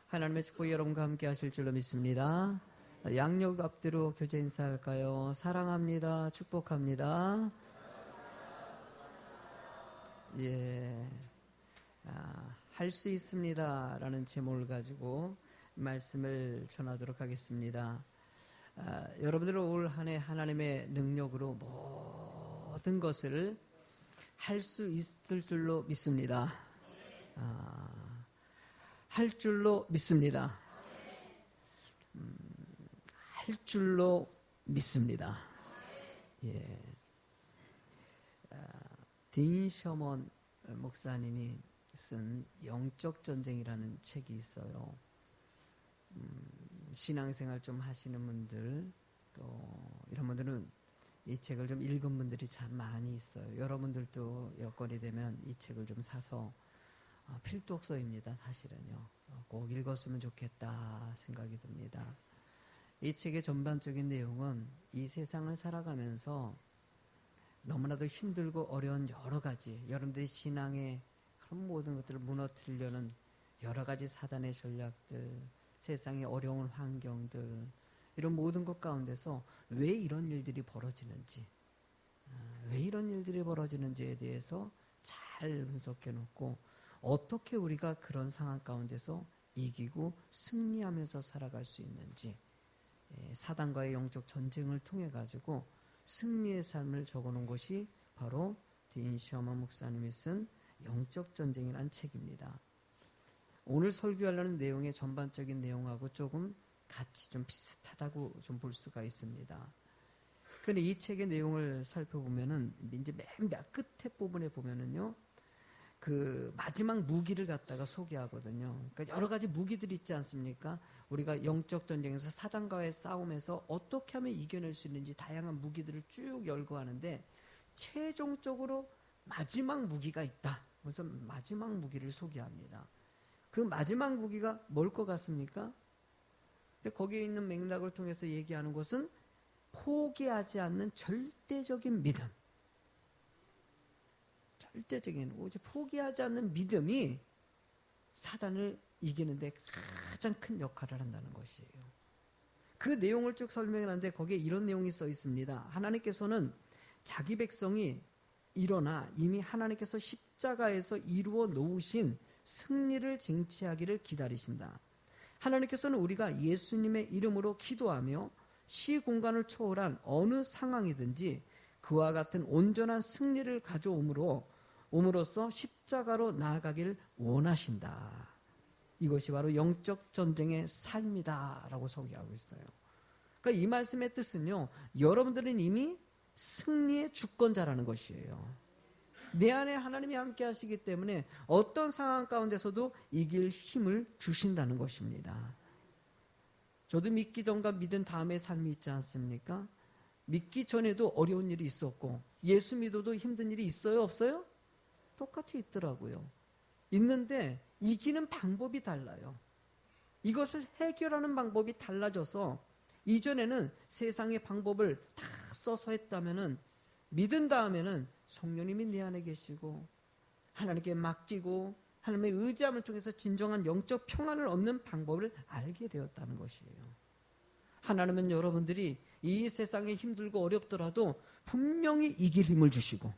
하나님의 축복이 여러분과 함께 하실 줄로 믿습니다. 양력 앞뒤로 교제 인사할까요? 사랑합니다. 축복합니다. 예, 할 수 있습니다 라는 제목을 가지고 말씀을 전하도록 하겠습니다. 여러분들은 올 한 해 하나님의 능력으로 모든 것을 할 수 있을 줄로 믿습니다. 할 줄로 믿습니다. 할 줄로 믿습니다. 예. 딘 셔먼 목사님이 쓴 영적 전쟁이라는 책이 있어요. 신앙생활 좀 하시는 분들, 또 이런 분들은 이 책을 좀 읽은 분들이 참 많이 있어요. 여러분들도 여건이 되면 이 책을 좀 사서 필독서입니다. 사실은요. 꼭 읽었으면 좋겠다 생각이 듭니다. 이 책의 전반적인 내용은 이 세상을 살아가면서 너무나도 힘들고 어려운 여러 가지, 여러분들의 신앙의 그런 모든 것들을 무너뜨리려는 여러 가지 사단의 전략들, 세상의 어려운 환경들, 이런 모든 것 가운데서 왜 이런 일들이 벌어지는지, 왜 이런 일들이 벌어지는지에 대해서 잘 분석해 놓고 어떻게 우리가 그런 상황 가운데서 이기고 승리하면서 살아갈 수 있는지, 사단과의 영적 전쟁을 통해 가지고 승리의 삶을 적어놓은 것이 바로 딘 셔먼 목사님이 쓴 영적 전쟁이라는 책입니다. 오늘 설교하려는 내용의 전반적인 내용하고 조금 같이 좀 비슷하다고 좀 볼 수가 있습니다. 그런데 이 책의 내용을 살펴보면은 이제 맨 끝에 부분에 보면은요, 그 마지막 무기를 갖다가 소개하거든요. 그러니까 여러 가지 무기들이 있지 않습니까? 우리가 영적 전쟁에서 사단과의 싸움에서 어떻게 하면 이겨낼 수 있는지 다양한 무기들을 쭉 열거하는데 최종적으로 마지막 무기가 있다. 그래서 마지막 무기를 소개합니다. 그 마지막 무기가 뭘 것 같습니까? 근데 거기에 있는 맥락을 통해서 얘기하는 것은 포기하지 않는 절대적인 믿음. 절대적인, 오직 포기하지 않는 믿음이 사단을 이기는데 가장 큰 역할을 한다는 것이에요. 그 내용을 쭉 설명하는데 거기에 이런 내용이 써 있습니다. 하나님께서는 자기 백성이 일어나 이미 하나님께서 십자가에서 이루어 놓으신 승리를 쟁취하기를 기다리신다. 하나님께서는 우리가 예수님의 이름으로 기도하며 시공간을 초월한 어느 상황이든지 그와 같은 온전한 승리를 가져옴으로써 십자가로 나아가기를 원하신다. 이것이 바로 영적 전쟁의 삶이다 라고 소개하고 있어요. 그러니까 이 말씀의 뜻은요, 여러분들은 이미 승리의 주권자라는 것이에요. 내 안에 하나님이 함께 하시기 때문에 어떤 상황 가운데서도 이길 힘을 주신다는 것입니다. 저도 믿기 전과 믿은 다음의 삶이 있지 않습니까? 믿기 전에도 어려운 일이 있었고 예수 믿어도 힘든 일이 있어요? 없어요? 똑같이 있더라고요. 있는데 이기는 방법이 달라요. 이것을 해결하는 방법이 달라져서 이전에는 세상의 방법을 다 써서 했다면은 믿은 다음에는 성령님이 내 안에 계시고 하나님께 맡기고 하나님의 의지함을 통해서 진정한 영적 평안을 얻는 방법을 알게 되었다는 것이에요. 하나님은 여러분들이 이 세상에 힘들고 어렵더라도 분명히 이길 힘을 주시고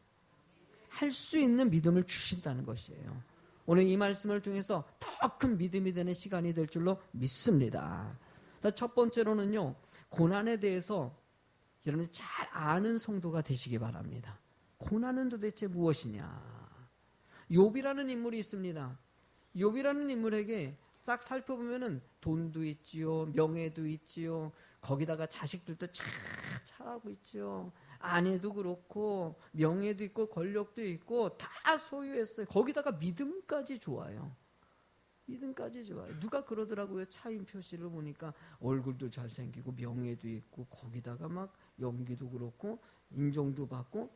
할 수 있는 믿음을 주신다는 것이에요. 오늘 이 말씀을 통해서 더 큰 믿음이 되는 시간이 될 줄로 믿습니다. 첫 번째로는요, 고난에 대해서 여러분이 잘 아는 성도가 되시기 바랍니다. 고난은 도대체 무엇이냐? 욥이라는 인물이 있습니다. 욥이라는 인물에게 싹 살펴보면은 돈도 있지요, 명예도 있지요, 거기다가 자식들도 잘 자라고 있지요, 아내도 그렇고 명예도 있고 권력도 있고 다 소유했어요. 거기다가 믿음까지 좋아요. 믿음까지 좋아요. 누가 그러더라고요. 차인 표시를 보니까 얼굴도 잘생기고 명예도 있고 거기다가 막 연기도 그렇고 인정도 받고,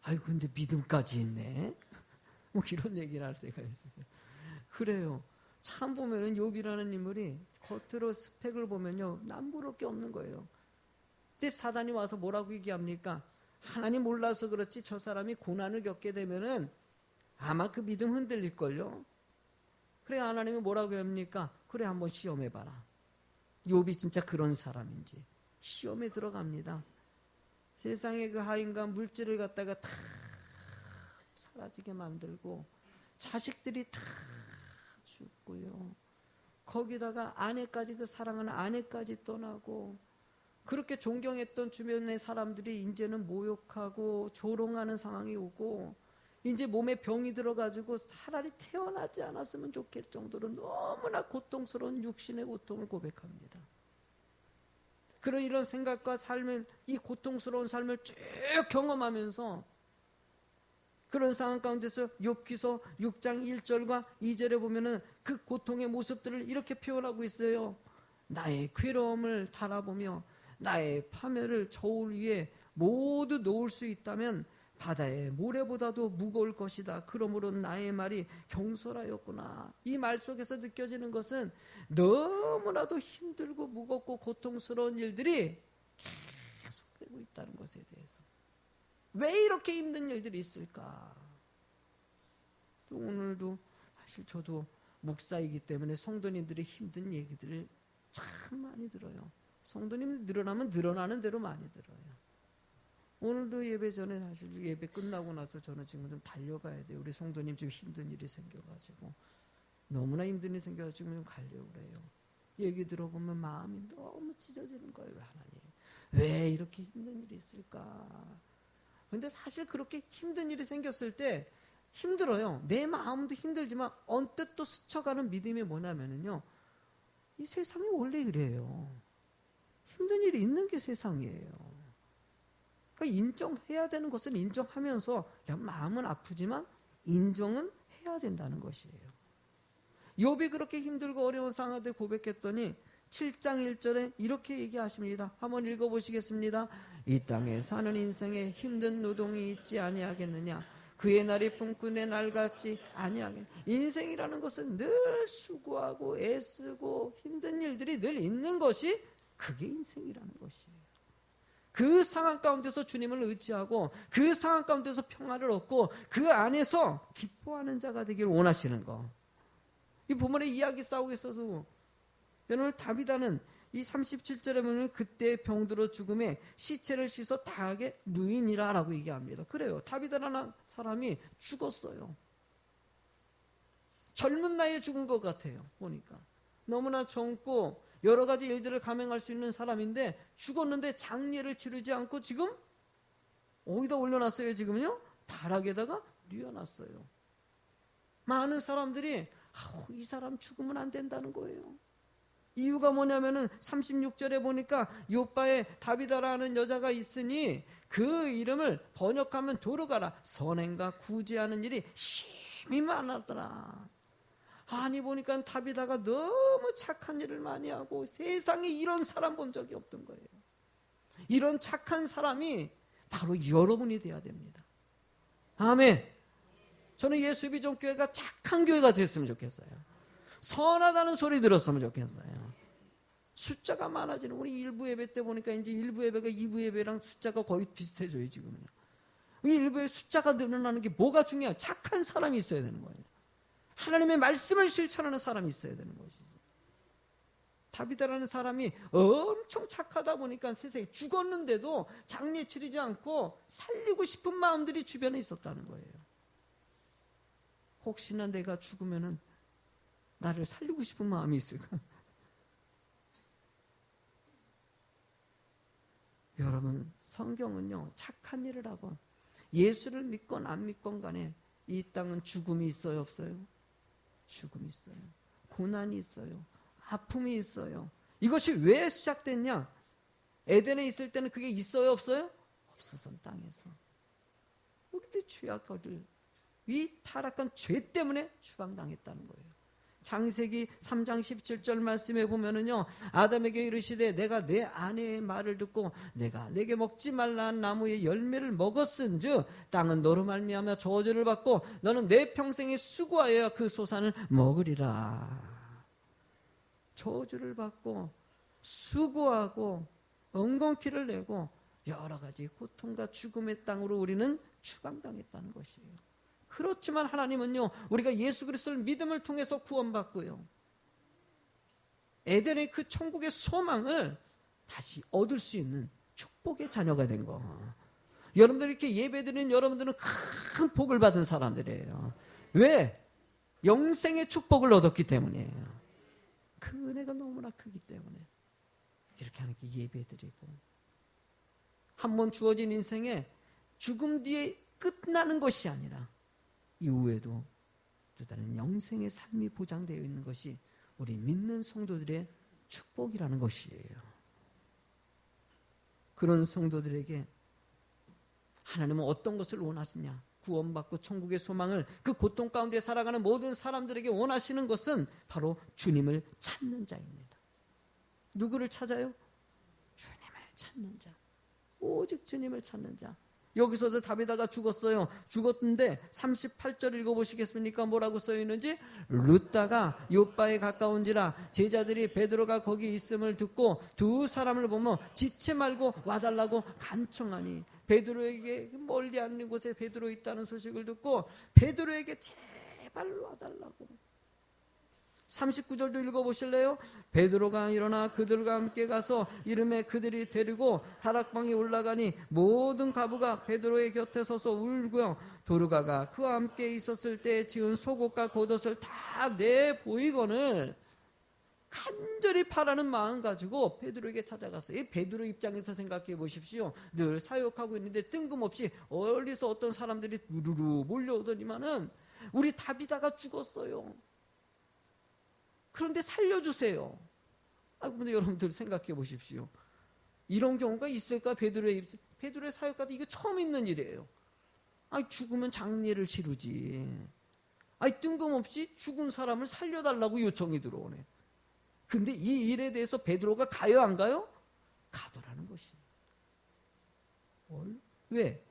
아유 근데 믿음까지 있네. 뭐 이런 얘기를 할 때가 있어요. 그래요. 참 보면은 욥이라는 인물이 겉으로 스펙을 보면요, 남부러울 게 없는 거예요. 근데 사단이 와서 뭐라고 얘기합니까? 하나님 몰라서 그렇지 저 사람이 고난을 겪게 되면은 아마 그 믿음 흔들릴걸요. 그래 하나님이 뭐라고 합니까? 그래 한번 시험해봐라. 욥이 진짜 그런 사람인지 시험에 들어갑니다. 세상에 그 하인과 물질을 갖다가 다 사라지게 만들고 자식들이 다 죽고요. 거기다가 아내까지, 그 사랑하는 아내까지 떠나고, 그렇게 존경했던 주변의 사람들이 이제는 모욕하고 조롱하는 상황이 오고, 이제 몸에 병이 들어가지고 차라리 태어나지 않았으면 좋겠을 정도로 너무나 고통스러운 육신의 고통을 고백합니다. 그런 이런 생각과 삶을, 이 고통스러운 삶을 쭉 경험하면서 그런 상황 가운데서 욥기서 6장 1절과 2절에 보면은 그 고통의 모습들을 이렇게 표현하고 있어요. 나의 괴로움을 달아보며 나의 파멸을 저울 위에 모두 놓을 수 있다면 바다의 모래보다도 무거울 것이다. 그러므로 나의 말이 경솔하였구나. 이 말 속에서 느껴지는 것은 너무나도 힘들고 무겁고 고통스러운 일들이 계속되고 있다는 것에 대해서, 왜 이렇게 힘든 일들이 있을까? 오늘도 사실 저도 목사이기 때문에 성도님들의 힘든 얘기들을 참 많이 들어요. 성도님 늘어나면 늘어나는 대로 많이 들어요. 오늘도 예배 전에 사실 예배 끝나고 나서 저는 지금 좀 달려가야 돼요. 우리 성도님 지금 힘든 일이 생겨가지고, 너무나 힘든 일이 생겨가지고 좀 가려고 그래요. 얘기 들어보면 마음이 너무 찢어지는 거예요. 하나님, 왜 이렇게 힘든 일이 있을까? 근데 사실 그렇게 힘든 일이 생겼을 때 힘들어요. 내 마음도 힘들지만 언뜻 또 스쳐가는 믿음이 뭐냐면요, 이 세상이 원래 이래요. 힘든 일이 있는 게 세상이에요. 그러니까 인정해야 되는 것은 인정하면서, 마음은 아프지만 인정은 해야 된다는 것이에요. 욥이 그렇게 힘들고 어려운 상황을 고백했더니 7장 1절에 이렇게 얘기하십니다. 한번 읽어보시겠습니다. 이 땅에 사는 인생에 힘든 노동이 있지 아니하겠느냐. 그의 날이 품꾼의 날 같지 아니하겠느냐. 인생이라는 것은 늘 수고하고 애쓰고 힘든 일들이 늘 있는 것이, 그게 인생이라는 것이에요. 그 상황 가운데서 주님을 의지하고 그 상황 가운데서 평화를 얻고 그 안에서 기뻐하는 자가 되기를 원하시는 거. 이 본문의 이야기 싸우고 있어도 오늘 다비다는 이 37절에 보면 그때 병들어 죽음에 시체를 씻어 다하게 누인이라 라고 얘기합니다. 그래요. 다비다라는 사람이 죽었어요. 젊은 나이에 죽은 것 같아요. 보니까 너무나 젊고 여러 가지 일들을 감행할 수 있는 사람인데 죽었는데 장례를 치르지 않고 지금 어디다 올려놨어요? 지금요? 다락에다가 뉘어놨어요. 많은 사람들이 이 사람 죽으면 안 된다는 거예요. 이유가 뭐냐면은 36절에 보니까 욥바에 다비다라는 여자가 있으니 그 이름을 번역하면 도르가라, 선행과 구제하는 일이 심히 많았더라. 아니 보니까 다비다가 너무 착한 일을 많이 하고 세상에 이런 사람 본 적이 없던 거예요. 이런 착한 사람이 바로 여러분이 돼야 됩니다. 아멘. 저는 예수비전교회가 착한 교회가 됐으면 좋겠어요. 선하다는 소리 들었으면 좋겠어요. 숫자가 많아지는, 우리 일부 예배 때 보니까 이제 일부 예배가 2부 예배랑 숫자가 거의 비슷해져요. 지금은요. 일부의 숫자가 늘어나는 게 뭐가 중요해요? 착한 사람이 있어야 되는 거예요. 하나님의 말씀을 실천하는 사람이 있어야 되는 것이죠. 다비다라는 사람이 엄청 착하다 보니까 세상에 죽었는데도 장례 치르지 않고 살리고 싶은 마음들이 주변에 있었다는 거예요. 혹시나 내가 죽으면은 나를 살리고 싶은 마음이 있을까? 여러분, 성경은요, 착한 일을 하고 예수를 믿건 안 믿건 간에 이 땅은 죽음이 있어요, 없어요? 죽음이 있어요. 고난이 있어요. 아픔이 있어요. 이것이 왜 시작됐냐? 에덴에 있을 때는 그게 있어요, 없어요? 없었던 땅에서. 우리들이 죄악을, 이 타락한 죄 때문에 추방당했다는 거예요. 창세기 3장 17절 말씀에 보면은요, 아담에게 이르시되 내가 내 아내의 말을 듣고 내가 내게 먹지 말라 한 나무의 열매를 먹었은즉 땅은 너로 말미암아 저주를 받고 너는 내 평생에 수고하여야 그 소산을 먹으리라. 저주를 받고 수고하고 엉겅퀴를 내고 여러 가지 고통과 죽음의 땅으로 우리는 추방당했다는 것이에요. 그렇지만 하나님은요, 우리가 예수 그리스도를 믿음을 통해서 구원받고요, 에덴의 그 천국의 소망을 다시 얻을 수 있는 축복의 자녀가 된 거. 여러분들 이렇게 예배드리는 여러분들은 큰 복을 받은 사람들이에요. 왜? 영생의 축복을 얻었기 때문이에요. 그 은혜가 너무나 크기 때문에 이렇게 하나님께 예배드리고, 한 번 주어진 인생에 죽음 뒤에 끝나는 것이 아니라 이후에도 또 다른 영생의 삶이 보장되어 있는 것이 우리 믿는 성도들의 축복이라는 것이에요. 그런 성도들에게 하나님은 어떤 것을 원하시냐? 구원받고 천국의 소망을, 그 고통 가운데 살아가는 모든 사람들에게 원하시는 것은 바로 주님을 찾는 자입니다. 누구를 찾아요? 주님을 찾는 자. 오직 주님을 찾는 자. 여기서도 다비다가 죽었어요. 죽었는데 38절 읽어보시겠습니까? 뭐라고 써있는지? 룻다가 욥바에 가까운지라 제자들이 베드로가 거기 있음을 듣고 두 사람을 보며 지체 말고 와달라고 간청하니, 베드로에게 멀리 않는 곳에 베드로 있다는 소식을 듣고 베드로에게 제발 와달라고. 39절도 읽어보실래요? 베드로가 일어나 그들과 함께 가서 이름에 그들이 데리고 다락방에 올라가니 모든 가부가 베드로의 곁에 서서 울고요. 도르가가 그와 함께 있었을 때 지은 속옷과 겉옷을 다 내보이거늘 간절히 바라는 마음 가지고 베드로에게 찾아갔어요. 이 베드로 입장에서 생각해 보십시오. 늘 사역하고 있는데 뜬금없이 어디서 어떤 사람들이 우르르 몰려오더니만은 우리 다비다가 죽었어요. 그런데 살려주세요. 근데 여러분들 생각해 보십시오. 이런 경우가 있을까? 베드로의 사역가도 이거 처음 있는 일이에요. 죽으면 장례를 치르지. 뜬금없이 죽은 사람을 살려달라고 요청이 들어오네. 근데 이 일에 대해서 베드로가 가요, 안 가요? 가더라는 것이에요. 왜?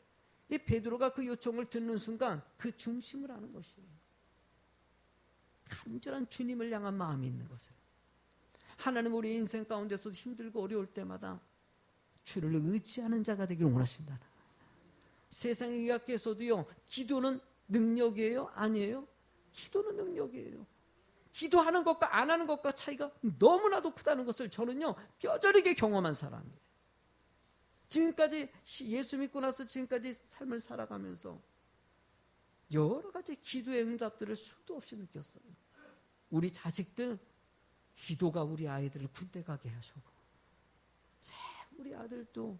이 베드로가 그 요청을 듣는 순간 그 중심을 아는 것이에요. 간절한 주님을 향한 마음이 있는 것을. 하나님 우리 인생 가운데서도 힘들고 어려울 때마다 주를 의지하는 자가 되기를 원하신다. 세상의 의학계에서도요, 기도는 능력이에요? 아니에요? 기도는 능력이에요. 기도하는 것과 안 하는 것과 차이가 너무나도 크다는 것을 저는요, 뼈저리게 경험한 사람이에요. 지금까지 예수 믿고 나서 지금까지 삶을 살아가면서 여러 가지 기도의 응답들을 수도 없이 느꼈어요. 우리 자식들 기도가 우리 아이들을 군대 가게 하시고, 우리 아들도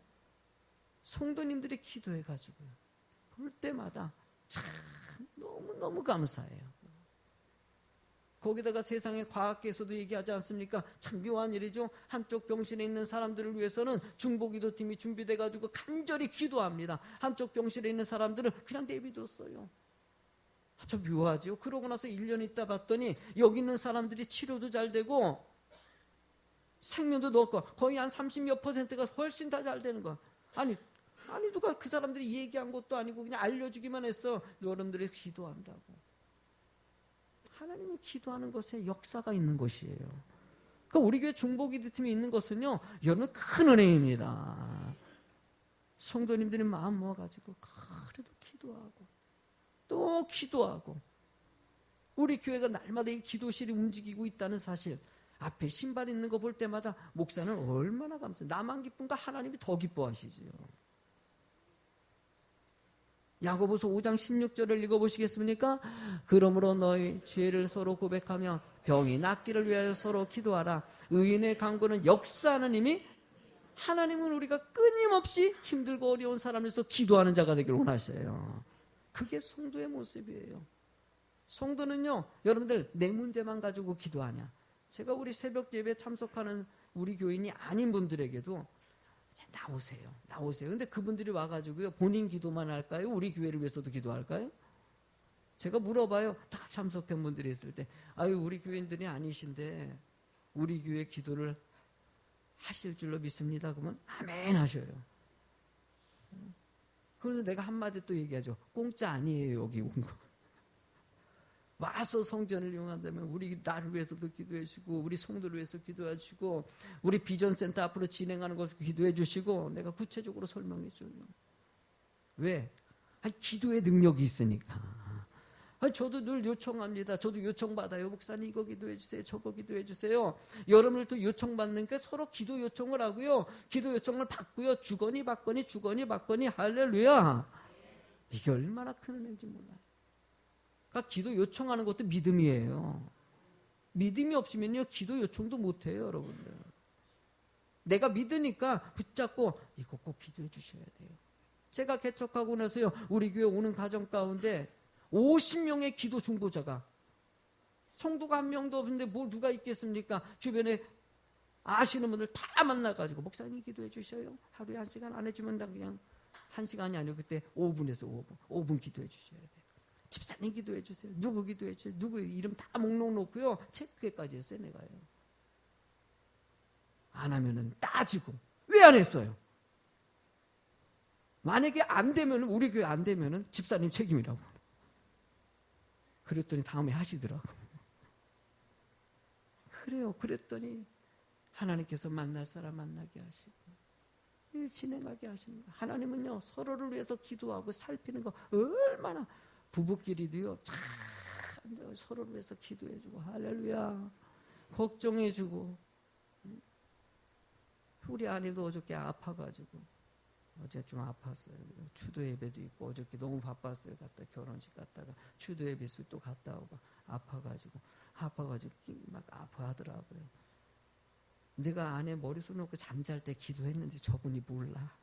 성도님들이 기도해가지고요, 볼 때마다 참 너무너무 감사해요. 거기다가 세상의 과학계에서도 얘기하지 않습니까? 참 묘한 일이죠. 한쪽 병실에 있는 사람들을 위해서는 중보기도팀이 준비돼가지고 간절히 기도합니다. 한쪽 병실에 있는 사람들은 그냥 내비뒀어요. 참 묘하죠. 그러고 나서 1년 있다 봤더니 여기 있는 사람들이 치료도 잘 되고 생명도 넣었고 거의 한 30몇 %가 훨씬 다 잘 되는 거야. 아니 누가 그 사람들이 얘기한 것도 아니고 그냥 알려주기만 했어. 여러분들이 기도한다고. 하나님은 기도하는 것에 역사가 있는 것이에요. 그러니까 우리 교회 중보기도팀이 있는 것은요, 여러분 큰 은혜입니다. 성도님들이 마음 모아가지고 그래도 기도하고 또 기도하고, 우리 교회가 날마다 이 기도실이 움직이고 있다는 사실, 앞에 신발 있는 거 볼 때마다 목사는 얼마나 감사해요. 나만 기쁜가? 하나님이 더 기뻐하시지요. 야고보서 5장 16절을 읽어보시겠습니까? 그러므로 너희 죄를 서로 고백하며 병이 낫기를 위하여 서로 기도하라. 의인의 간구는 역사하는 힘이, 하나님은 우리가 끊임없이 힘들고 어려운 사람을 위해서 기도하는 자가 되기를 원하셔요. 그게 성도의 모습이에요. 성도는요, 여러분들 내 문제만 가지고 기도하냐? 제가 우리 새벽 예배 참석하는 우리 교인이 아닌 분들에게도 나오세요. 근데 그분들이 와가지고요, 본인 기도만 할까요? 우리 교회를 위해서도 기도할까요? 제가 물어봐요. 다 참석한 분들이 있을 때, 우리 교인들이 아니신데 우리 교회 기도를 하실 줄로 믿습니다. 그러면 아멘 하셔요. 그래서 내가 한마디 또 얘기하죠. 공짜 아니에요, 여기 온 거. 와서 성전을 이용한다면 우리 나를 위해서도 기도해 주시고, 우리 성도를 위해서 기도해 주시고, 우리 비전센터 앞으로 진행하는 것을 기도해 주시고, 내가 구체적으로 설명해 줘요. 왜? 기도의 능력이 있으니까. 저도 늘 요청합니다. 저도 요청받아요. 목사님 이거 기도해 주세요. 저거 기도해 주세요. 여러분들도 요청받는 게 서로 기도 요청을 하고요. 기도 요청을 받고요. 주거니 받거니 할렐루야. 이게 얼마나 큰 은혜인지 몰라요. 그러니까 기도 요청하는 것도 믿음이에요. 믿음이 없으면요 기도 요청도 못해요. 여러분들. 내가 믿으니까 붙잡고 이거 꼭 기도해 주셔야 돼요. 제가 개척하고 나서요 우리 교회 오는 가정 가운데 50명의 기도 중보자가, 성도가 한 명도 없는데 뭘 누가 있겠습니까? 주변에 아시는 분들 다 만나가지고 목사님 기도해 주셔요. 하루에 1시간 안 해주면 그냥 1시간이 아니고 그때 5분에서 5분 기도해 주셔야 돼요. 집사님 기도해 주세요. 누구 기도해 주세요. 누구 이름 다 목록 놓고요 체크회까지 했어요. 내가요. 안 하면은 따지고 왜 안 했어요? 만약에 안 되면 우리 교회 안 되면은 집사님 책임이라고. 그랬더니 다음에 하시더라고. 그래요. 그랬더니 하나님께서 만날 사람 만나게 하시고 일 진행하게 하시는 거예요. 하나님은요 서로를 위해서 기도하고 살피는 거 얼마나, 부부끼리도요 참 서로를 위해서 기도해주고 할렐루야 걱정해주고. 우리 아내도 어저께 아파가지고 어제 좀 아팠어요. 추도 예배도 있고 어저께 너무 바빴어요. 결혼식 갔다가 추도 예배 또 갔다 오고 아파가지고 막 아파하더라고요. 내가 아내 머리손 놓고 잠잘 때 기도했는지 저분이 몰라.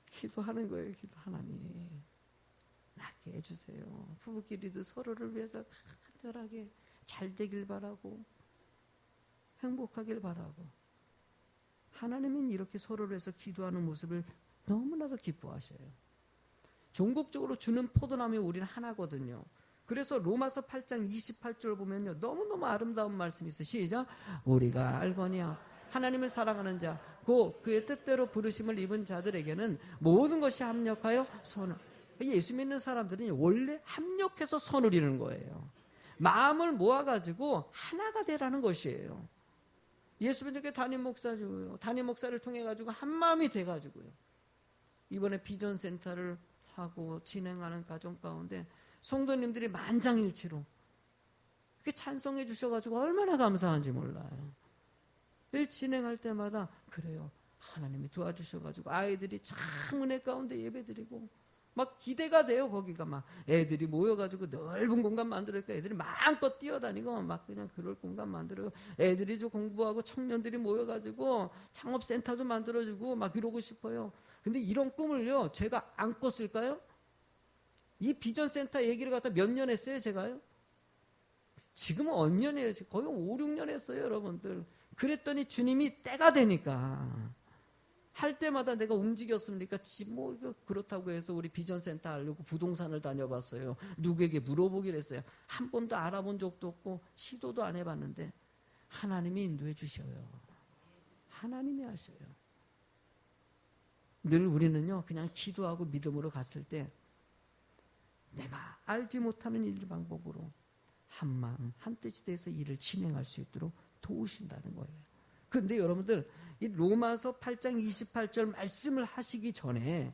기도하는 거예요. 기도. 하나님 낫게 해주세요. 부부끼리도 서로를 위해서 간절하게 잘 되길 바라고 행복하길 바라고. 하나님은 이렇게 서로를 위해서 기도하는 모습을 너무나도 기뻐하셔요. 종국적으로 주는 포도나무에 우리는 하나거든요. 그래서 로마서 8장 28절 보면요 너무너무 아름다운 말씀이 있어요. 시작. 우리가 알거니와 하나님을 사랑하는 자 그의 뜻대로 부르심을 입은 자들에게는 모든 것이 합력하여 선을. 예수 믿는 사람들은 원래 합력해서 선을 이루는 거예요. 마음을 모아가지고 하나가 되라는 것이에요. 예수 믿는 게 담임 목사고요. 담임 목사를 통해 가지고 한 마음이 돼 가지고요. 이번에 비전 센터를 사고 진행하는 가정 가운데 성도님들이 만장일치로 그렇게 찬송해 주셔 가지고 얼마나 감사한지 몰라요. 일 진행할 때마다 그래요. 하나님이 도와주셔 가지고 아이들이 참 은혜 가운데 예배드리고 막 기대가 돼요. 거기가 막 애들이 모여가지고 넓은 공간 만들어니까 애들이 마음껏 뛰어다니고 막 그냥 그럴 공간 만들어요. 애들이 좀 공부하고 청년들이 모여가지고 창업센터도 만들어주고 막 이러고 싶어요. 근데 이런 꿈을요 제가 안 꿨을까요? 이 비전센터 얘기를 갖다 몇 년 했어요 제가요? 지금은 몇 년 해요? 거의 5, 6년 했어요 여러분들. 그랬더니 주님이 때가 되니까 할 때마다 내가 움직였습니까? 뭐 그렇다고 해서 우리 비전센터 하려고 부동산을 다녀봤어요. 누구에게 물어보기로 했어요. 한 번도 알아본 적도 없고 시도도 안 해봤는데 하나님이 인도해 주셔요. 하나님이 하셔요. 늘 우리는요 그냥 기도하고 믿음으로 갔을 때 내가 알지 못하는 일 방법으로 한 마음 한 뜻이 돼서 일을 진행할 수 있도록 도우신다는 거예요. 그런데 여러분들 이 로마서 8장 28절 말씀을 하시기 전에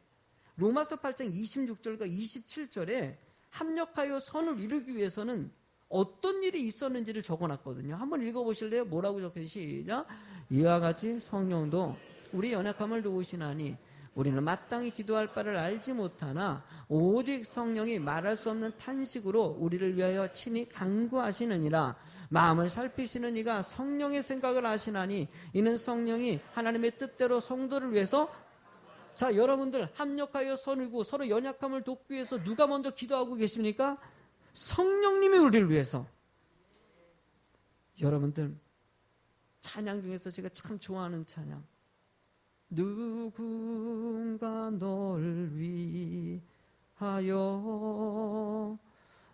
로마서 8장 26절과 27절에 합력하여 선을 이루기 위해서는 어떤 일이 있었는지를 적어놨거든요. 한번 읽어보실래요? 뭐라고 적혀있어요? 시작. 이와 같이 성령도 우리 연약함을 도우시나니 우리는 마땅히 기도할 바를 알지 못하나 오직 성령이 말할 수 없는 탄식으로 우리를 위하여 친히 간구하시느니라. 마음을 살피시는 이가 성령의 생각을 아시나니 이는 성령이 하나님의 뜻대로 성도를 위해서. 자, 여러분들 합력하여 선이고 서로 연약함을 돕기 위해서 누가 먼저 기도하고 계십니까? 성령님이 우리를 위해서. 여러분들 찬양 중에서 제가 참 좋아하는 찬양, 누군가 널 위하여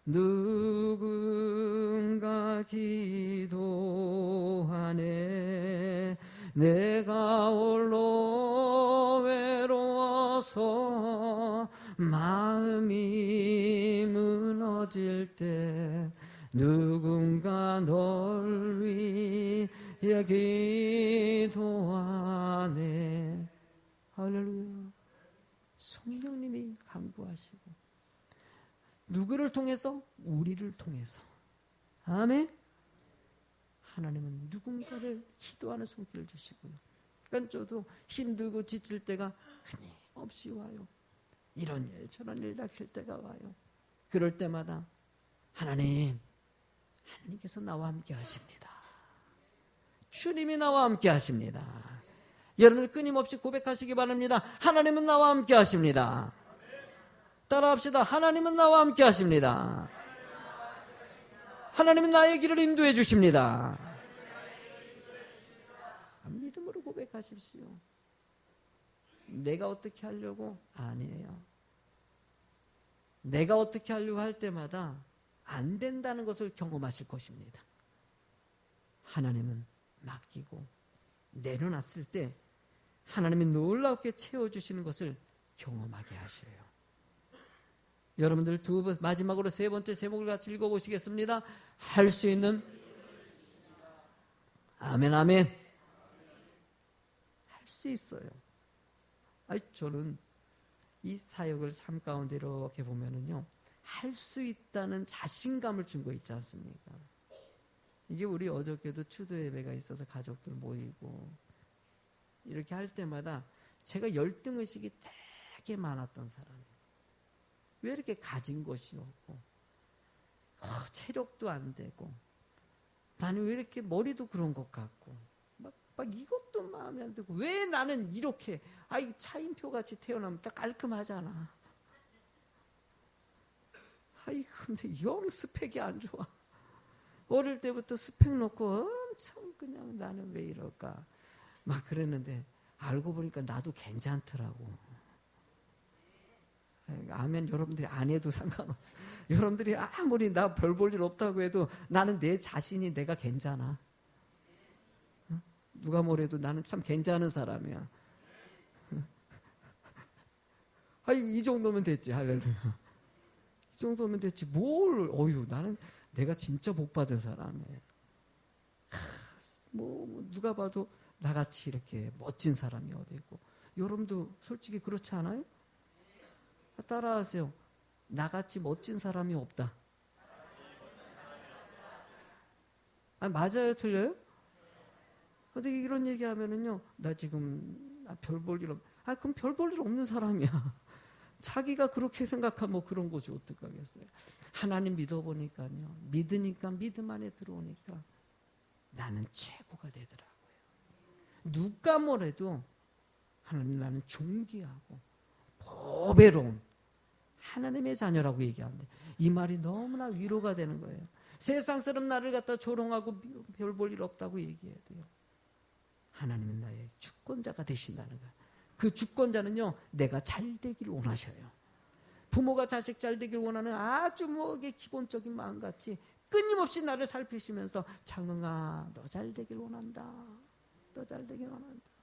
누군가 기도하네. 내가 홀로 외로워서 마음이 무너질 때 누군가 널 위해 기도하네. 할렐루야. 성령님이 간구하시고 누구를 통해서? 우리를 통해서. 아멘. 하나님은 누군가를 기도하는 손길을 주시고요. 그러니까 저도 힘들고 지칠 때가 끊임없이 와요. 이런 일 저런 일 닥칠 때가 와요. 그럴 때마다 하나님께서 나와 함께 하십니다. 주님이 나와 함께 하십니다. 여러분 끊임없이 고백하시기 바랍니다. 하나님은 나와 함께 하십니다. 따라합시다. 하나님은 나와 함께 하십니다. 하나님은 나의 길을 인도해 주십니다. 믿음으로 고백하십시오. 내가 어떻게 하려고? 아니에요. 내가 어떻게 하려고 할 때마다 안 된다는 것을 경험하실 것입니다. 하나님은 맡기고 내려놨을 때 하나님이 놀랍게 채워주시는 것을 경험하게 하셔요. 여러분들 마지막으로 세 번째 제목을 같이 읽어보시겠습니다. 할 수 있는 아멘 아멘. 할 수 있어요. 저는 이 사역을 삶 가운데 이렇게 보면은요, 할 수 있다는 자신감을 준 거 있지 않습니까? 이게 우리 어저께도 추도 예배가 있어서 가족들 모이고 이렇게 할 때마다 제가 열등의식이 되게 많았던 사람이에요. 왜 이렇게 가진 것이 없고 체력도 안 되고 나는 왜 이렇게 머리도 그런 것 같고 막 이것도 마음에 안 들고 왜 나는 이렇게 이 차인표같이 태어나면 딱 깔끔하잖아. 근데 영 스펙이 안 좋아. 어릴 때부터 스펙 놓고 엄청 그냥 나는 왜 이럴까 막 그랬는데 알고 보니까 나도 괜찮더라고. 아멘. 여러분들이 안 해도 상관없어. 여러분들이 아무리 나 별 볼 일 없다고 해도 나는 내 자신이 내가 괜찮아. 누가 뭐래도 나는 참 괜찮은 사람이야. 이 정도면 됐지. 할렐루야. 이 정도면 됐지. 나는 내가 진짜 복 받은 사람이에요. 누가 봐도 나같이 이렇게 멋진 사람이 어디 있고. 여러분도 솔직히 그렇지 않아요? 따라하세요. 나같이 멋진 사람이 없다. 맞아요? 틀려요? 근데 이런 얘기 하면은요, 나 지금 별 볼 일 그럼 별 볼 일 없는 사람이야. 자기가 그렇게 생각하면 그런 거지 어떡하겠어요. 하나님 믿어보니까요, 믿으니까 믿음 안에 들어오니까 나는 최고가 되더라고요. 누가 뭐래도 하나님 나는 존귀하고 보배로운 하나님의 자녀라고 얘기하는데 이 말이 너무나 위로가 되는 거예요. 세상 사람 나를 갖다 조롱하고 별 볼 일 없다고 얘기해도요, 하나님은 나의 주권자가 되신다는 거예요. 그 주권자는요, 내가 잘 되기를 원하셔요. 부모가 자식 잘 되기를 원하는 아주 기본적인 마음같이 끊임없이 나를 살피시면서 창흥아 너 잘 되길 원한다. 너 잘 되길 원한다.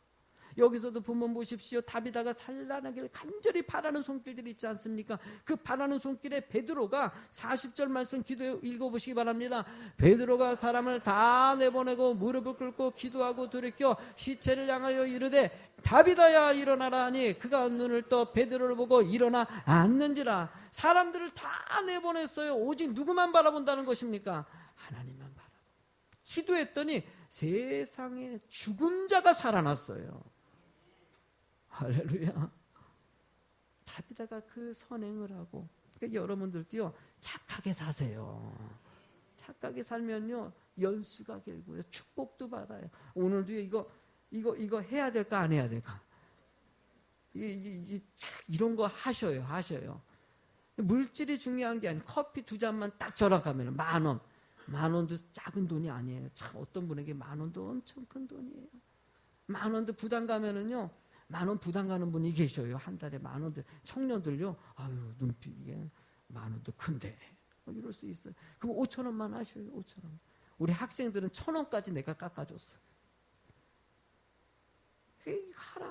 여기서도 보면 보십시오. 다비다가 살아나길 간절히 바라는 손길들이 있지 않습니까? 그 바라는 손길에 베드로가 40절 말씀 기도 읽어보시기 바랍니다. 베드로가 사람을 다 내보내고 무릎을 꿇고 기도하고 돌이켜 시체를 향하여 이르되 다비다야 일어나라 하니 그가 눈을 떠 베드로를 보고 일어나 앉는지라. 사람들을 다 내보냈어요. 오직 누구만 바라본다는 것입니까? 하나님만 바라보고 기도했더니 세상에 죽은 자가 살아났어요. 할렐루야. 다비다가 그 선행을 하고, 그러니까 여러분들도요 착하게 사세요. 착하게 살면요 연수가 길고요 축복도 받아요. 오늘도 이거 해야 될까 안 해야 될까? 이런 거 하셔요. 물질이 중요한 게 아니에요. 커피 2잔만 딱 절약하면 10,000원. 10,000원도 작은 돈이 아니에요. 참 어떤 분에게 10,000원도 엄청 큰 돈이에요. 10,000원도 부담 가면은요, 10,000원 부담 가는 분이 계셔요. 한 달에 10,000원들. 청년들요, 눈빛 이게 10,000원도 큰데. 이럴 수 있어요. 그럼 5,000원만 하셔요. 5,000원. 우리 학생들은 1,000원까지 내가 깎아줬어.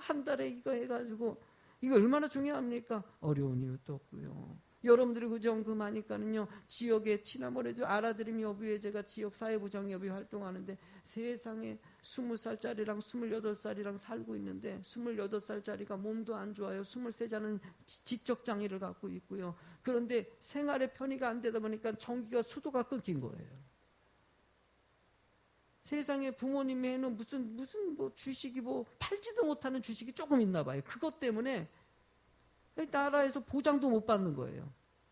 한 달에 이거 해가지고 이거 얼마나 중요합니까? 어려운 이유도 없고요. 여러분들이 그정금하니까는요, 지역에 지난번에 알아들임 여부에 제가 지역 사회보장협의 활동하는데 세상에 20살짜리랑 28살이랑 살고 있는데 28살짜리가 몸도 안 좋아요. 23살은 지적장애를 갖고 있고요. 그런데 생활에 편의가 안 되다 보니까 전기가 수도가 끊긴 거예요. 세상에 부모님에는 무슨 뭐 주식이 뭐 팔지도 못하는 주식이 조금 있나 봐요. 그것 때문에 나라에서 보장도 못 받는 거예요.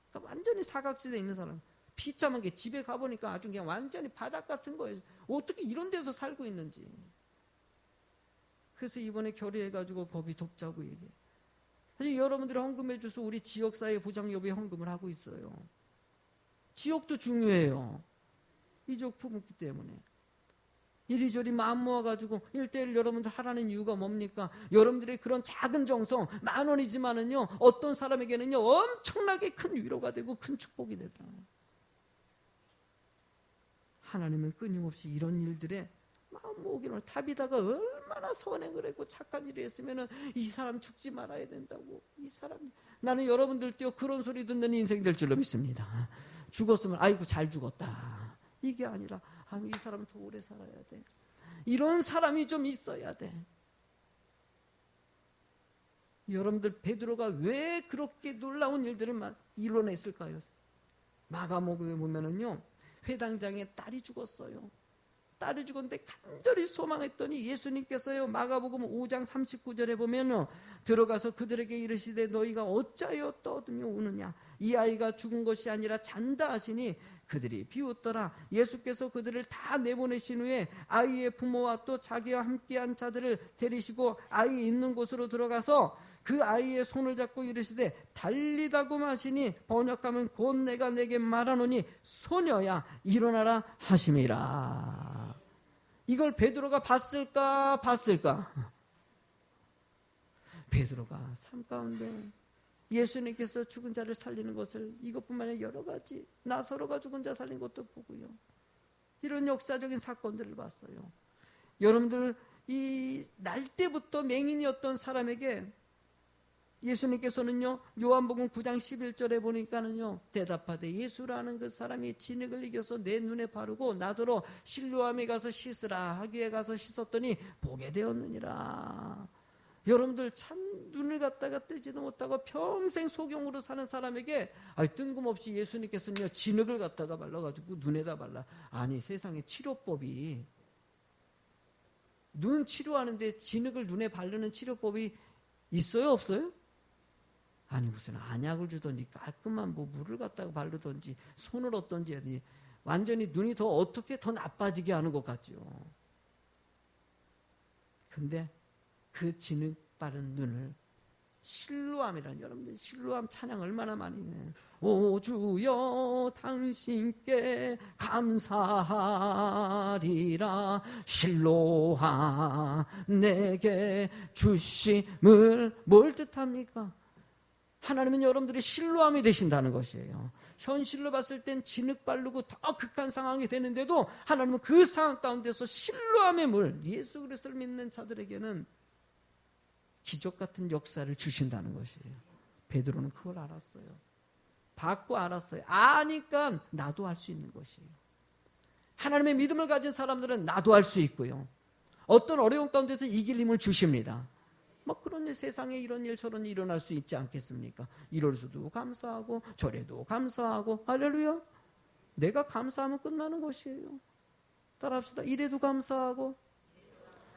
그러니까 완전히 사각지대에 있는 사람, 비참한 게 집에 가보니까 아주 그냥 완전히 바닥 같은 거예요. 어떻게 이런 데서 살고 있는지. 그래서 이번에 결의해가지고 거기 돕자고 얘기해. 사실 여러분들이 헌금해 주셔서 우리 지역사회 보장협의회 헌금을 하고 있어요. 지역도 중요해요. 이족 부모기 때문에. 이리저리 마음 모아가지고 1:1 여러분들 하라는 이유가 뭡니까? 여러분들의 그런 작은 정성, 10,000원이지만은요, 어떤 사람에게는요, 엄청나게 큰 위로가 되고 큰 축복이 되더라고요. 하나님은 끊임없이 이런 일들에 마음 모으기를, 다비다가 얼마나 선행을 했고 착한 일을 했으면은 이 사람 죽지 말아야 된다고. 이 사람, 나는 여러분들 띄어 그런 소리 듣는 인생 될 줄로 믿습니다. 죽었으면 아이고 잘 죽었다. 이게 아니라 이 사람은 더 오래 살아야 돼. 이런 사람이 좀 있어야 돼. 여러분들 베드로가 왜 그렇게 놀라운 일들을 이뤄냈을까요? 마가복음에 보면은요, 회당장의 딸이 죽었어요. 딸이 죽었는데 간절히 소망했더니 예수님께서요, 마가복음 5장 39절에 보면요, 들어가서 그들에게 이르시되 너희가 어찌하여 떠들며 우느냐, 이 아이가 죽은 것이 아니라 잔다 하시니 그들이 비웃더라. 예수께서 그들을 다 내보내신 후에 아이의 부모와 또 자기와 함께한 자들을 데리시고 아이 있는 곳으로 들어가서 그 아이의 손을 잡고 이르시되 달리다고 하시니 번역하면 곧 내가 내게 말하노니 소녀야 일어나라 하심이라. 이걸 베드로가 봤을까? 베드로가 삶 가운데 예수님께서 죽은 자를 살리는 것을, 이것뿐만 아니라 여러 가지, 나사로가 죽은 자 살린 것도 보고요, 이런 역사적인 사건들을 봤어요. 여러분들 이 날 때부터 맹인이었던 사람에게 예수님께서는요, 요한복음 9장 11절에 보니까는요, 대답하되 예수라는 그 사람이 진흙을 이겨서 내 눈에 바르고 나더러 실로암에 가서 씻으라 하기에 가서 씻었더니 보게 되었느니라. 여러분들 참 눈을 갖다가 뜨지도 못하고 평생 소경으로 사는 사람에게 뜬금없이 예수님께서는요, 진흙을 갖다가 발라가지고 눈에다 발라. 아니, 세상에 치료법이, 눈 치료하는데 진흙을 눈에 바르는 치료법이 있어요, 없어요? 아니, 무슨 안약을 주든지 깔끔한 뭐 물을 갖다가 바르든지 손을 얻든지 하니 완전히 눈이 더 어떻게 더 나빠지게 하는 것 같죠. 근데 그 진흙 바른 눈을 실로암이라는, 여러분들 실로암 찬양 얼마나 많이 해. 오 주여 당신께 감사하리라 실로암 내게 주심을, 뭘 뜻합니까? 하나님은 여러분들이 실로암이 되신다는 것이에요. 현실로 봤을 땐 진흙 바르고 더 극한 상황이 되는데도 하나님은 그 상황 가운데서 실로암의 물, 예수 그리스도를 믿는 자들에게는 기적 같은 역사를 주신다는 것이에요. 베드로는 그걸 알았어요. 받고 알았어요. 아니까 나도 할 수 있는 것이에요. 하나님의 믿음을 가진 사람들은 나도 할 수 있고요, 어떤 어려운 가운데서 이길 힘을 주십니다. 뭐 그런 일, 세상에 이런 일 저런 일 일어날 수 있지 않겠습니까? 이럴 수도 감사하고 저래도 감사하고. 할렐루야. 내가 감사하면 끝나는 것이에요. 따라합시다. 이래도 감사하고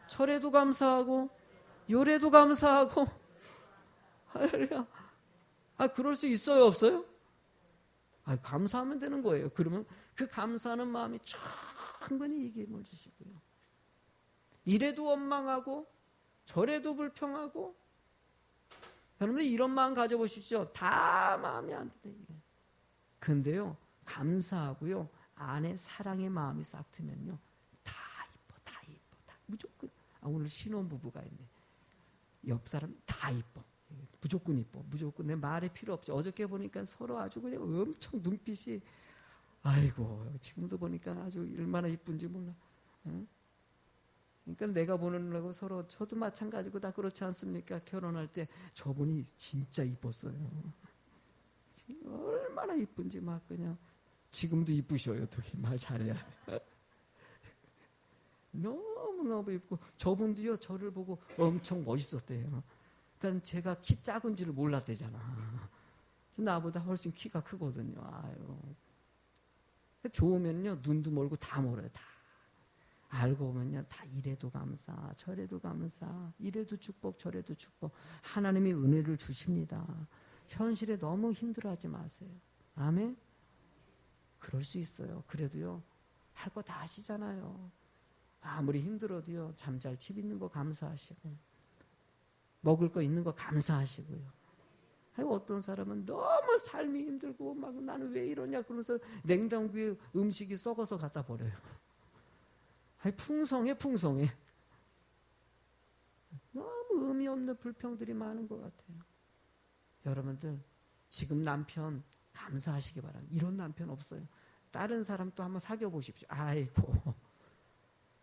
저래도 감사하고 요래도 감사하고. 할렐루야. 그럴 수 있어요, 없어요? 감사하면 되는 거예요. 그러면 그 감사하는 마음이 충분히 이기게 힘을 주시고요, 이래도 원망하고 저래도 불평하고. 여러분들 이런 마음 가져보십시오. 다 마음에 안 돼. 근데요, 감사하고요, 안에 사랑의 마음이 싹 트면요, 다 이뻐. 무조건. 오늘 신혼부부가 있네. 옆 사람 다 이뻐. 무조건 이뻐. 무조건. 내 말이 필요 없죠. 어저께 보니까 서로 아주 그냥 엄청 눈빛이, 아이고, 지금도 보니까 아주 얼마나 이쁜지 몰라. 응? 그러니까 내가 보는 거고 서로, 저도 마찬가지고 다 그렇지 않습니까? 결혼할 때 저분이 진짜 이뻤어요. 얼마나 이쁜지 막 그냥 지금도 이쁘셔요. 또 말 잘해야 돼. 너무너무 이쁘고 저분도요 저를 보고 엄청 멋있었대요. 그러니까 제가 키 작은지를 몰랐대잖아. 나보다 훨씬 키가 크거든요. 아유. 좋으면요 눈도 멀고 다 멀어요. 다 알고 보면요 다 이래도 감사 저래도 감사 이래도 축복 저래도 축복. 하나님이 은혜를 주십니다. 현실에 너무 힘들어하지 마세요. 아멘. 그럴 수 있어요. 그래도요 할 거 다 하시잖아요. 아무리 힘들어도요 잠잘 집 있는 거 감사하시고 먹을 거 있는 거 감사하시고요. 어떤 사람은 너무 삶이 힘들고 막 나는 왜 이러냐 그러면서 냉장고에 음식이 썩어서 갖다 버려요. 풍성해. 너무 의미 없는 불평들이 많은 것 같아요. 여러분들 지금 남편 감사하시기 바랍니다. 이런 남편 없어요. 다른 사람 또 한번 사귀어 보십시오. 아이고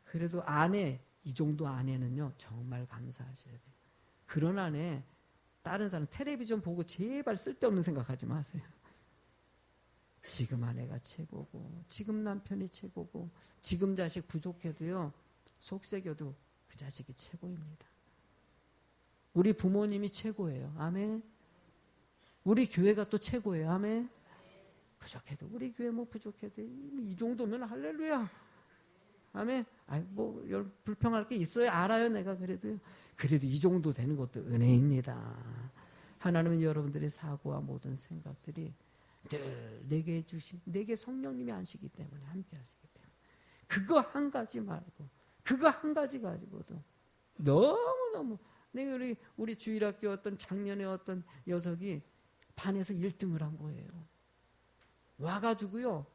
그래도 아내 이 정도 아내는요 정말 감사하셔야 돼요. 그런 아내 다른 사람 텔레비전 보고 제발 쓸데없는 생각하지 마세요. 지금 아내가 최고고 지금 남편이 최고고 지금 자식 부족해도요 속색여도 그 자식이 최고입니다. 우리 부모님이 최고예요. 아멘. 우리 교회가 또 최고예요. 아멘. 부족해도 우리 교회 뭐 부족해도 이 정도면 할렐루야. 아멘. 뭐 불평할 게 있어요. 알아요. 내가 그래도 이 정도 되는 것도 은혜입니다. 하나님은 여러분들의 사고와 모든 생각들이 늘 내게 주신 내게 성령님이 안시기 때문에 함께 하시기 때문에 그거 한 가지 말고 그거 한 가지 가지고도 너무너무 내가 우리 주일학교 어떤 작년에 어떤 녀석이 반에서 1등을 한 거예요. 와가지고요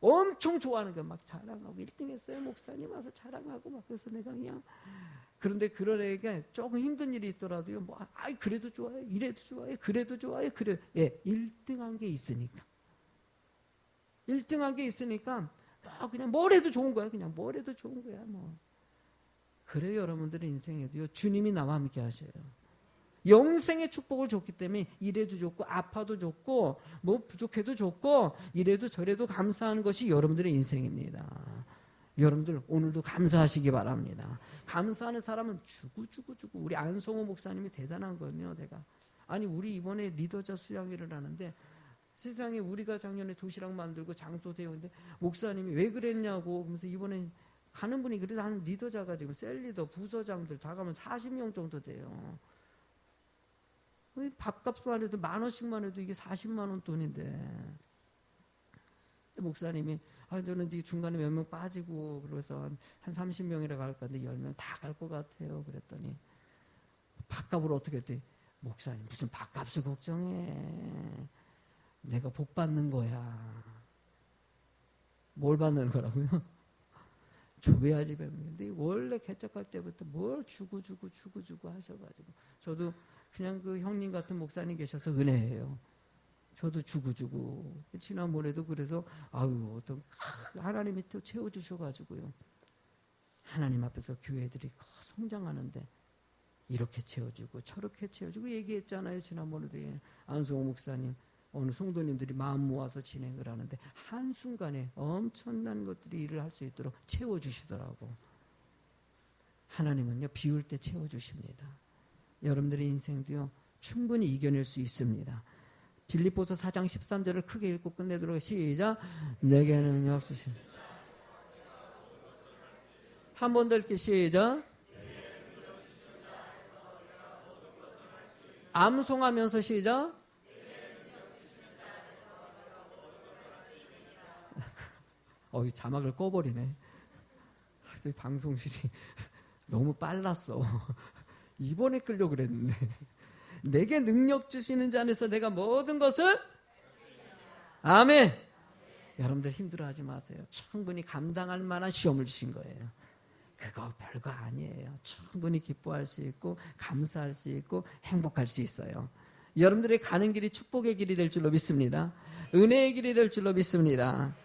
엄청 좋아하는 거야. 막 자랑하고 1등 했어요. 목사님 와서 자랑하고 막 그래서 내가 그냥 그런데 그런 애가 조금 힘든 일이 있더라도요. 뭐 그래도 좋아요. 이래도 좋아요. 그래도 좋아요. 그래. 예, 1등한 게 있으니까. 1등한 게 있으니까 그냥 뭘 해도 좋은 거야. 그냥 뭘 해도 좋은 거야. 뭐. 그래요. 여러분들의 인생에도요. 주님이 나와 함께 하셔요. 영생의 축복을 줬기 때문에 이래도 좋고 아파도 좋고 뭐 부족해도 좋고 이래도 저래도 감사하는 것이 여러분들의 인생입니다. 여러분들 오늘도 감사하시기 바랍니다. 감사하는 사람은 주고 우리 안성호 목사님이 대단한 거예요. 내가 우리 이번에 리더자 수양회를 하는데 세상에 우리가 작년에 도시락 만들고 장소 대우인데 목사님이 왜 그랬냐고 그러면서 이번에 가는 분이 그래도 한 리더자가 지금 셀리더 부서장들 다 가면 40명 정도 돼요. 밥값만 해도 10,000원씩만 해도 이게 40만 원 돈인데 목사님이 저는 이제 중간에 몇 명 빠지고 그래서 한 30명이라 갈 건데 10명 다 갈 것 같아요. 그랬더니 밥값을 어떻게 했더니 목사님 무슨 밥값을 걱정해. 내가 복 받는 거야. 뭘 받는 거라고요? 줘야지 뵙는데 원래 개척할 때부터 뭘 주고 하셔가지고 저도 그냥 그 형님 같은 목사님 계셔서 은혜예요. 저도 주고 지난번에도 그래서 어떤 하나님이 또 채워주셔가지고요. 하나님 앞에서 교회들이 성장하는데 이렇게 채워주고 저렇게 채워주고 얘기했잖아요. 지난번에도 안성호 목사님 어느 성도님들이 마음 모아서 진행을 하는데 한순간에 엄청난 것들이 일을 할 수 있도록 채워주시더라고. 하나님은요 비울 때 채워주십니다. 여러분들의 인생도요 충분히 이겨낼 수 있습니다. 빌립보서 4장 13절을 크게 읽고 끝내도록 시작. 내게는 능력 주신 한 번 더 읽기 시작. 암송하면서 시작. 자막을 꺼버리네. 방송실이 너무 빨랐어. 이번에 끌려 그랬는데 내게 능력 주시는 자 안에서 내가 모든 것을 아멘. 여러분들 힘들어하지 마세요. 충분히 감당할 만한 시험을 주신 거예요. 그거 별거 아니에요. 충분히 기뻐할 수 있고 감사할 수 있고 행복할 수 있어요. 여러분들의 가는 길이 축복의 길이 될 줄로 믿습니다. 은혜의 길이 될 줄로 믿습니다.